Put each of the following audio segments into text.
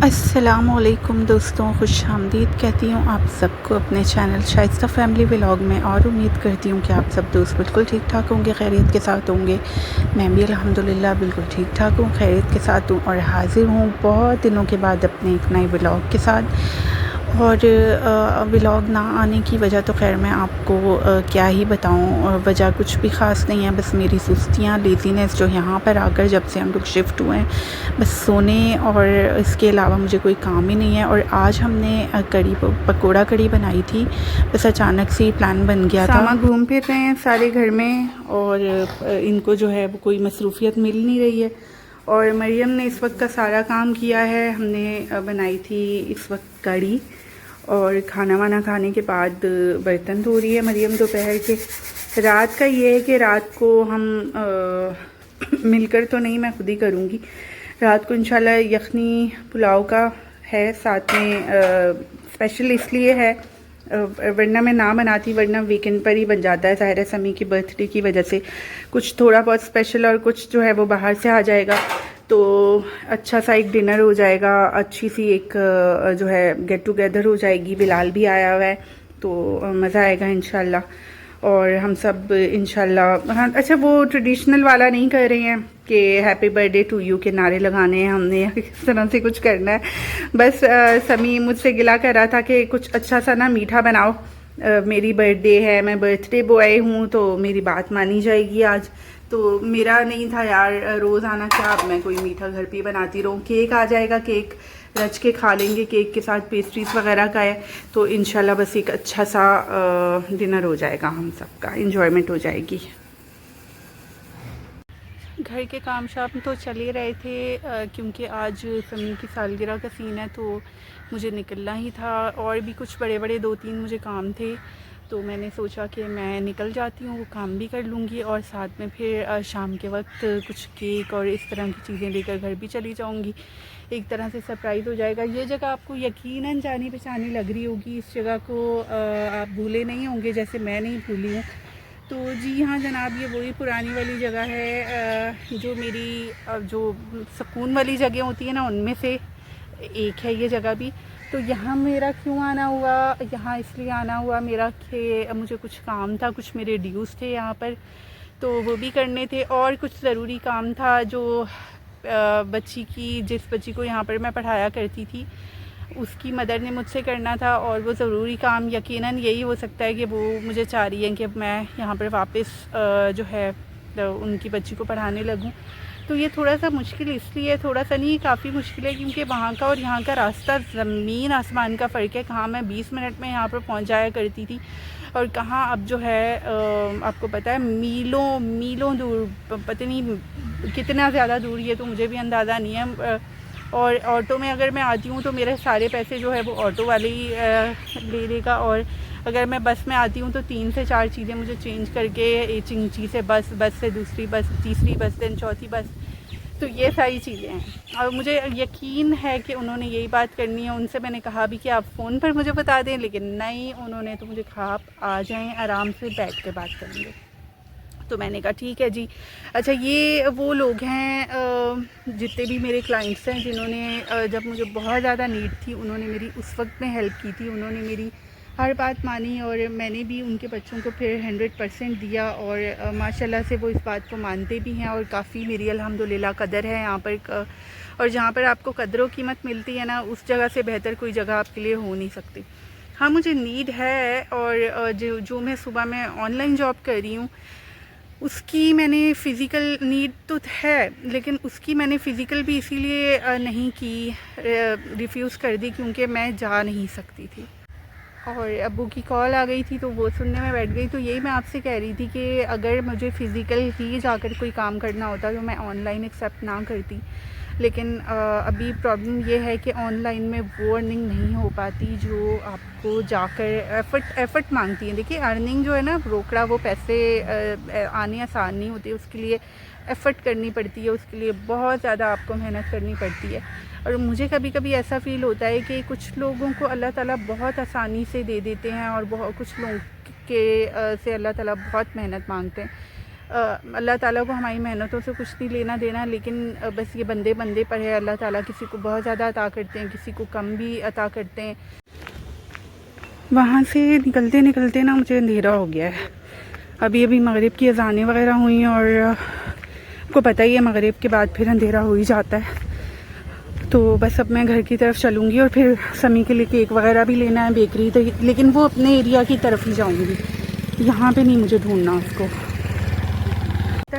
अस्सलामुअलैकुम दोस्तों, खुश आमदीद कहती हूँ आप सबको अपने चैनल शाइस्ता फैमिली व्लॉग में। और उम्मीद करती हूँ कि आप सब दोस्त बिल्कुल ठीक ठाक होंगे, खैरियत के साथ होंगे। मैं भी अल्हम्दुलिल्लाह बिल्कुल ठीक ठाक हूँ, खैरियत के साथ हूँ और हाज़िर हूँ बहुत दिनों के बाद अपने एक नए व्लॉग के साथ। और व्लॉग ना आने की वजह तो खैर मैं आपको क्या ही बताऊँ, वजह कुछ भी ख़ास नहीं है, बस मेरी सुस्तियाँ, लेज़ीनेस जो यहाँ पर आकर जब से हम लोग शिफ्ट हुए हैं, बस सोने और इसके अलावा मुझे कोई काम ही नहीं है। और आज हमने पकोड़ा कड़ी बनाई थी, बस अचानक से ही प्लान बन गया था। सामा घूम फिर रहे हैं सारे घर में और इनको जो है वो कोई मसरूफ़ियत मिल नहीं रही है। और मरियम ने इस वक्त का सारा काम किया है। हमने बनाई थी इस वक्त कड़ी और खाना वाना खाने के बाद बर्तन धो रही है मरियम दोपहर के। रात का ये है कि रात को हम मिलकर तो नहीं, मैं खुद ही करूँगी। रात को इंशाल्लाह यखनी पुलाव का है, साथ में स्पेशल इसलिए है वरना मैं ना बनाती, वरना वीकेंड पर ही बन जाता है। ज़ाहिर है समी की बर्थडे की वजह से कुछ थोड़ा बहुत स्पेशल और कुछ जो है वो बाहर से आ जाएगा, तो अच्छा सा एक डिनर हो जाएगा, अच्छी सी एक जो है गेट टुगेदर हो जाएगी। बिलाल भी आया हुआ है तो मज़ा आएगा इंशाल्लाह। और हम सब इंशाल्लाह, हाँ अच्छा वो ट्रेडिशनल वाला नहीं कर रहे हैं कि हैप्पी बर्थडे टू यू के नारे लगाने हैं हमने, इस तरह से कुछ करना है। बस समी मुझसे गिला कर रहा था कि कुछ अच्छा सा ना मीठा बनाओ, मेरी बर्थडे है, मैं बर्थडे बॉय हूँ तो मेरी बात मानी जाएगी आज। तो मेरा नहीं था यार रोज़ आना, क्या अब मैं कोई मीठा घर पे बनाती रहूँ। केक आ जाएगा, केक रच के खा लेंगे, केक के साथ पेस्ट्रीज वगैरह का है तो इंशाल्लाह बस एक अच्छा सा डिनर हो जाएगा, हम सबका इंजॉयमेंट हो जाएगी। घर के काम शाम तो चल ही रहे थे क्योंकि आज समी की सालगिरह का सीन है तो मुझे निकलना ही था। और भी कुछ बड़े बड़े 2-3 मुझे काम थे तो मैंने सोचा कि मैं निकल जाती हूँ, वो काम भी कर लूँगी और साथ में फिर शाम के वक्त कुछ केक और इस तरह की चीज़ें लेकर घर भी चली जाऊँगी। एक तरह से सरप्राइज़ हो जाएगा। ये जगह आपको यकीनन जानी पहचानी लग रही होगी, इस जगह को आप भूले नहीं होंगे जैसे मैं नहीं भूली हूँ। तो जी हाँ जनाब, ये वही पुरानी वाली जगह है जो मेरी जो सुकून वाली जगह होती है ना उनमें से एक है ये जगह भी। तो यहाँ मेरा क्यों आना हुआ, यहाँ इसलिए आना हुआ मेरा कि मुझे कुछ काम था, कुछ मेरे ड्यूज़ थे यहाँ पर तो वो भी करने थे। और कुछ ज़रूरी काम था जो बच्ची की, जिस बच्ची को यहाँ पर मैं पढ़ाया करती थी उसकी मदर ने मुझसे करना था। और वो ज़रूरी काम यकीनन यही हो सकता है कि वो मुझे चाह रही है कि मैं यहाँ पर वापस जो है उनकी बच्ची को पढ़ाने लगूँ। तो ये थोड़ा सा मुश्किल इसलिए, थोड़ा सा नहीं काफ़ी मुश्किल है क्योंकि वहाँ का और यहाँ का रास्ता ज़मीन आसमान का फ़र्क है। कहाँ मैं 20 मिनट में यहाँ पर पहुँच जाया करती थी और कहाँ अब जो है आपको पता है मीलों मीलों दूर, पता नहीं कितना ज़्यादा दूर, ये तो मुझे भी अंदाज़ा नहीं है। और ऑटो में अगर मैं आती हूँ तो मेरे सारे पैसे जो है वो ऑटो वाले ही ले लेगा। और अगर मैं बस में आती हूँ तो 3 से 4 चीज़ें मुझे चेंज करके, चिंची से बस, बस से दूसरी बस, तीसरी बस, देन चौथी बस, तो ये सारी चीज़ें हैं। और मुझे यकीन है कि उन्होंने यही बात करनी है। उनसे मैंने कहा भी कि आप फ़ोन पर मुझे बता दें, लेकिन नहीं, उन्होंने तो मुझे कहा आप आ जाएँ, आराम से बैठ कर बात करेंगे। तो मैंने कहा ठीक है जी। अच्छा ये वो लोग हैं जितने भी मेरे क्लाइंट्स हैं जिन्होंने जब मुझे बहुत ज़्यादा नीड थी उन्होंने मेरी उस वक्त में हेल्प की थी, उन्होंने मेरी हर बात मानी और मैंने भी उनके बच्चों को फिर 100% दिया। और माशाल्लाह से वो इस बात को मानते भी हैं और काफ़ी मेरी अल्हम्दुलिल्लाह कदर है यहाँ पर। और जहाँ पर आपको कदर व कीमत मिलती है ना, उस जगह से बेहतर कोई जगह आपके लिए हो नहीं सकती। हाँ मुझे नीड है और जो मैं सुबह में ऑनलाइन जॉब कर रही हूँ उसकी मैंने फ़िज़िकल नीड तो है, लेकिन उसकी मैंने फ़िज़िकल भी इसीलिए नहीं की, रिफ्यूज़ कर दी क्योंकि मैं जा नहीं सकती थी। और अब्बू की कॉल आ गई थी तो वो सुनने में बैठ गई। तो यही मैं आपसे कह रही थी कि अगर मुझे फ़िज़िकल ही जाकर कोई काम करना होता तो मैं ऑनलाइन एक्सेप्ट ना करती, लेकिन अभी प्रॉब्लम ये है कि ऑनलाइन में वो अर्निंग नहीं हो पाती जो आपको जाकर एफ़र्ट मांगती है। देखिए अर्निंग जो है ना रोकड़ा, वो पैसे आने आसान नहीं होते, उसके लिए एफ़र्ट करनी पड़ती है, उसके लिए बहुत ज़्यादा आपको मेहनत करनी पड़ती है। और मुझे कभी कभी ऐसा फ़ील होता है कि कुछ लोगों को अल्लाह ताला बहुत आसानी से दे देते हैं और बहुत कुछ लोगों के से अल्लाह ताला बहुत मेहनत मांगते हैं। अल्लाह ताला को हमारी मेहनतों से कुछ नहीं लेना देना, लेकिन बस ये बंदे बंदे पर है। अल्लाह ताला किसी को बहुत ज़्यादा अता करते हैं, किसी को कम भी अता करते हैं। वहाँ से निकलते निकलते ना मुझे अंधेरा हो गया है। अभी अभी मगरिब की अज़ानें वगैरह हुई हैं और आपको पता ही है मगरिब के बाद फिर अंधेरा हो ही जाता है। तो बस अब मैं घर की तरफ चलूँगी और फिर समी के लिए केक वगैरह भी लेना है बेकरी, तो लेकिन वो अपने एरिया की तरफ ही जाऊँगी, यहाँ पे नहीं मुझे ढूंढना उसको।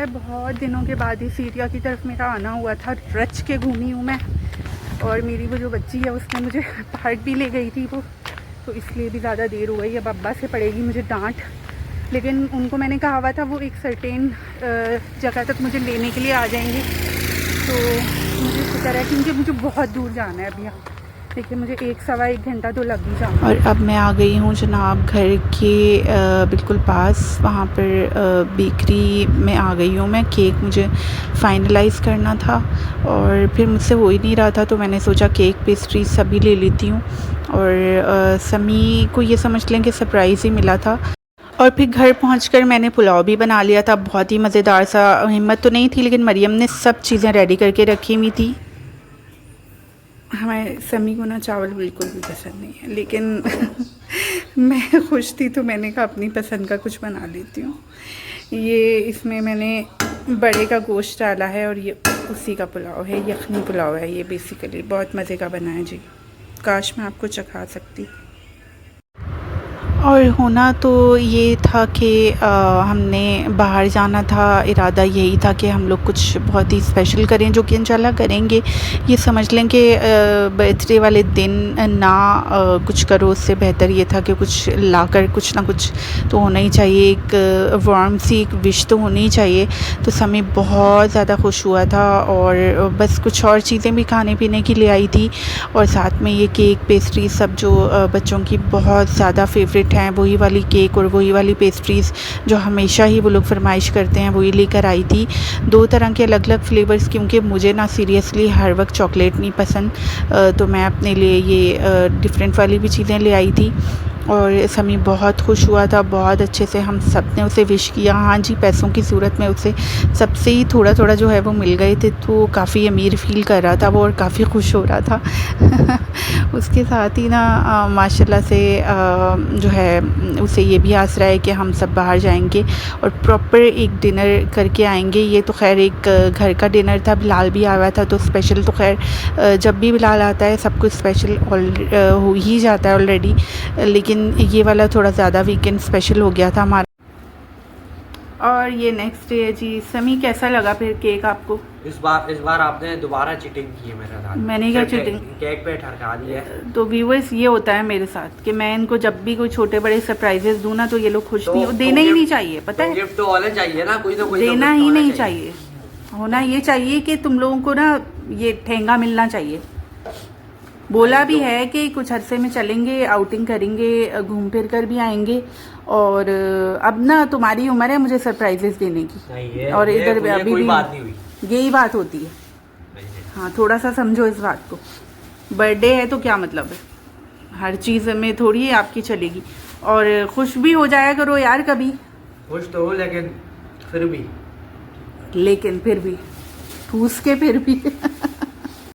बहुत दिनों के बाद इस एरिया की तरफ मेरा आना हुआ था, रच के घूमी हूँ मैं। और मेरी वो जो बच्ची है उसने मुझे पार्क भी ले गई थी वो, तो इसलिए भी ज़्यादा देर हो गई। अब अब्बा से पड़ेगी मुझे डांट, लेकिन उनको मैंने कहा हुआ था वो एक सर्टेन जगह तक मुझे लेने के लिए आ जाएंगे। तो मुझे फिक्र है क्योंकि मुझे बहुत दूर जाना है अभी, देखिए मुझे 1-1.25 घंटा तो लग ही जाना। और अब मैं आ गई हूँ जनाब घर के बिल्कुल पास, वहाँ पर बेकरी में आ गई हूँ मैं। केक मुझे फ़ाइनलाइज़ करना था और फिर मुझसे हो ही नहीं रहा था, तो मैंने सोचा केक पेस्ट्री सभी ले लेती हूँ। और समी को ये समझ लें कि सरप्राइज़ ही मिला था। और फिर घर पहुंचकर मैंने पुलाव भी बना लिया था, बहुत ही मज़ेदार सा। हिम्मत तो नहीं थी लेकिन मरियम ने सब चीज़ें रेडी करके रखी हुई थी। हमारे समी को ना चावल बिल्कुल भी पसंद नहीं है, लेकिन मैं खुश थी तो मैंने कहा अपनी पसंद का कुछ बना लेती हूँ। ये इसमें मैंने बड़े का गोश्त डाला है और ये उसी का पुलाव है, यखनी पुलाव है ये। बेसिकली बहुत मज़े का बना है जी, काश मैं आपको चखा सकती। और होना तो ये था कि हमने बाहर जाना था, इरादा यही था कि हम लोग कुछ बहुत ही स्पेशल करें, जो कि इंशाल्लाह करेंगे। ये समझ लें कि बर्थडे वाले दिन ना कुछ करो, उससे बेहतर ये था कि कुछ लाकर कुछ ना कुछ तो होना ही चाहिए, एक वार्म सी एक विश तो होनी ही चाहिए। तो समी बहुत ज़्यादा खुश हुआ था और बस कुछ और चीज़ें भी खाने पीने की ले आई थी, और साथ में ये केक पेस्ट्री सब जो बच्चों की बहुत ज़्यादा फेवरेट हैं, वही वाली केक और वही वाली पेस्ट्रीज़ जो हमेशा ही वो लोग फरमाइश करते हैं, वही लेकर आई थी। 2 तरह के अलग अलग फ्लेवर्स, क्योंकि मुझे ना सीरियसली हर वक्त चॉकलेट नहीं पसंद, तो मैं अपने लिए ये डिफरेंट वाली भी चीज़ें ले आई थी। और समी बहुत खुश हुआ था, बहुत अच्छे से हम सब ने उसे विश किया। हाँ जी, पैसों की सूरत में उसे सबसे ही थोड़ा थोड़ा जो है वो मिल गए थे, तो काफ़ी अमीर फील कर रहा था वो और काफ़ी खुश हो रहा था। उसके साथ ही ना माशाल्लाह से जो है उसे ये भी आस रहा है कि हम सब बाहर जाएंगे और प्रॉपर एक डिनर करके आएंगे। ये तो खैर एक घर का डिनर था, बिलाल भी आया था, तो स्पेशल तो खैर जब भी बिलाल आता है सब कुछ स्पेशल हो ही जाता है ऑलरेडी, लेकिन ये वाला थोड़ा ज़्यादा वीकेंड स्पेशल हो गया था हमारा। और ये नेक्स्ट डे है जी। समी कैसा लगा फिर केक आपको? इस बार आपने दोबारा चीटिंग की है मेरे साथ। मैंने क्या चीटिंग? केक पे ठरका दिया। तो व्यूअर्स ये होता है मेरे साथ कि मैं इनको जब भी कोई छोटे बड़े सरप्राइजेस दूँ ना तो ये लोग खुश नहीं, देना ही नहीं चाहिए, पता है, गिफ्ट तो होना चाहिए ना, कोई ना कोई देना ही नहीं चाहिए। होना ये चाहिए कि तुम लोगों को ना ये ठेंगा मिलना चाहिए। बोला भी है कि कुछ अरसे में चलेंगे, आउटिंग करेंगे, घूम फिर कर भी आएंगे, और अब ना तुम्हारी उम्र है मुझे सरप्राइजेस देने की, और इधर अभी भी बात नहीं हुई, यही बात होती है। हाँ, थोड़ा सा समझो इस बात को। बर्थडे है तो क्या मतलब है, हर चीज़ में थोड़ी आपकी चलेगी। और खुश भी हो जाया करो यार कभी। खुश तो हो लेकिन फिर भी ठूस के फिर भी